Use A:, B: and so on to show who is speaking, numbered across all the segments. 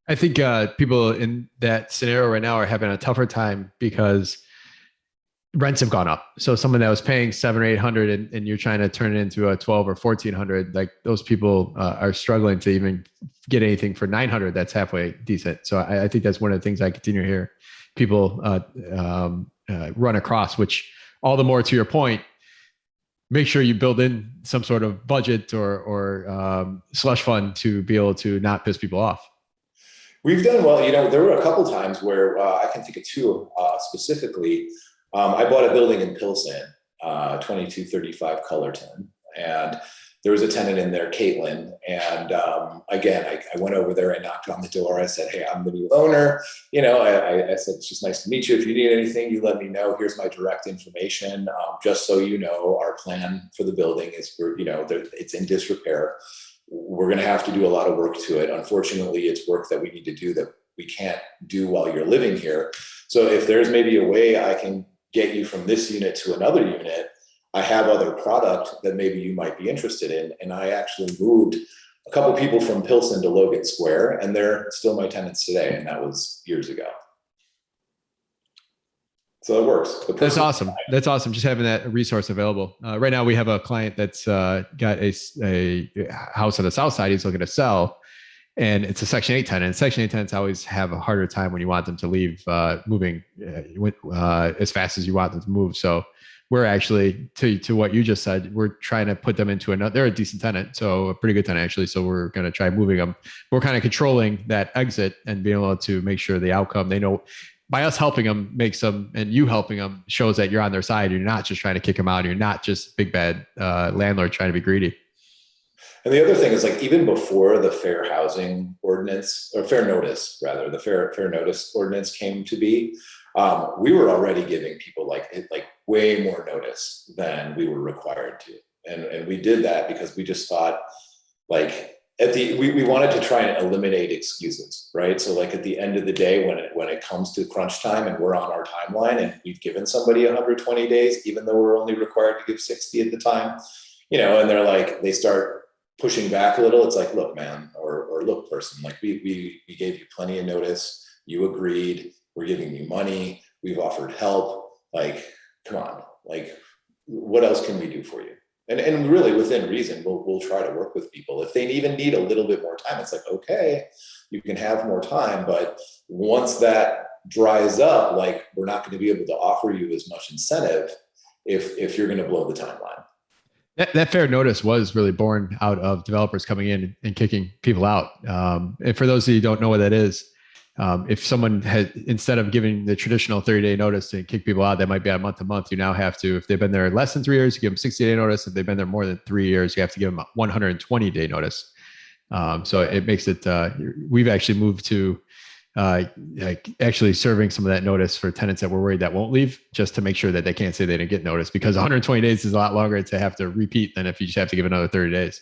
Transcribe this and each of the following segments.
A: I think people in that scenario right now are having a tougher time because rents have gone up. So someone that was paying 700 or 800 and you're trying to turn it into a 12 or 1400, like those people are struggling to even get anything for 900 that's halfway decent. So I think that's one of the things I continue to hear people run across, which all the more to your point, make sure you build in some sort of budget or slush fund to be able to not piss people off.
B: We've done well. There were a couple times where I can think of two specifically. I bought a building in Pilsen, 2235 𝗬𝗏, and there was a tenant in there, Caitlin. And again, I went over there, I knocked on the door. I said, hey, I'm the new owner. I said, it's just nice to meet you. If you need anything, you let me know. Here's my direct information. Just so you know, our plan for the building is it's in disrepair. We're going to have to do a lot of work to it. Unfortunately, it's work that we need to do that we can't do while you're living here. So if there's maybe a way I can get you from this unit to another unit, I have other product that maybe you might be interested in. And I actually moved a couple people from Pilsen to Logan Square, and they're still my tenants today. And that was years ago. So it works.
A: That's awesome. That's awesome. Just having that resource available. Right now, we have a client that's got a house on the south side he's looking to sell, and it's a Section 8 tenant. Section 8 tenants always have a harder time when you want them to leave moving as fast as you want them to move. So we're actually, to what you just said, we're trying to put them into another, they're a decent tenant, so a pretty good tenant actually. So we're going to try moving them. We're kind of controlling that exit and being able to make sure the outcome, they know, by us helping them makes them, and you helping them shows that you're on their side. You're not just trying to kick them out. You're not just big bad landlord trying to be greedy.
B: And the other thing is, like, even before the fair housing ordinance, or fair notice rather, the fair notice ordinance came to be, we were already giving people like way more notice than we were required to. And we did that because we just thought, like, we wanted to try and eliminate excuses, right? So like at the end of the day, when it comes to crunch time and we're on our timeline and we've given somebody 120 days, even though we're only required to give 60 at the time, and they're like, they start pushing back a little. It's like, look, man, or look, person, like we gave you plenty of notice. You agreed. We're giving you money. We've offered help. Like, come on, like, what else can we do for you? And really within reason, we'll try to work with people. If they even need a little bit more time, it's like, okay, you can have more time. But once that dries up, like, we're not going to be able to offer you as much incentive if you're going to blow the timeline.
A: That fair notice was really born out of developers coming in and kicking people out. And for those of you who don't know what that is, if someone had, instead of giving the traditional 30-day notice to kick people out, that might be a month to month, you now have to, if they've been there less than 3 years, you give them 60-day notice. If they've been there more than 3 years, you have to give them a 120-day notice. So it makes it, we've actually moved to like actually serving some of that notice for tenants that we're worried that won't leave, just to make sure that they can't say they didn't get notice, because 120 days is a lot longer to have to repeat than if you just have to give another 30 days.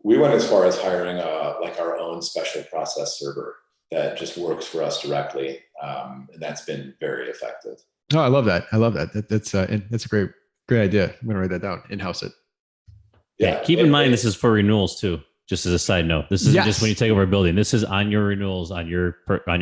B: We went as far as hiring like our own special process server that just works for us directly. And that's been very effective.
A: Oh, I love that. I love that. That's a great idea. I'm going to write that down, in-house it.
C: Yeah. Keep in mind, this is for renewals too. Just as a side note, this isn't just when you take over a building. This is on your renewals on your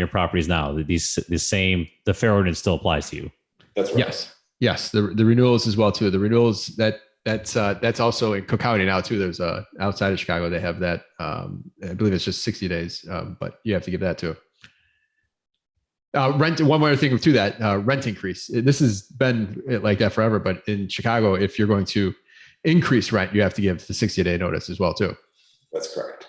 C: properties now. The fair ordinance still applies to you.
B: That's right.
A: Yes. The renewals as well too. The renewals that's also in Cook County now too. There's outside of Chicago, they have that. I believe it's just 60 days, but you have to give that too. Rent. One more thing to that, rent increase. This has been like that forever, but in Chicago, if you're going to increase rent, you have to give the 60-day notice as well too.
B: That's correct.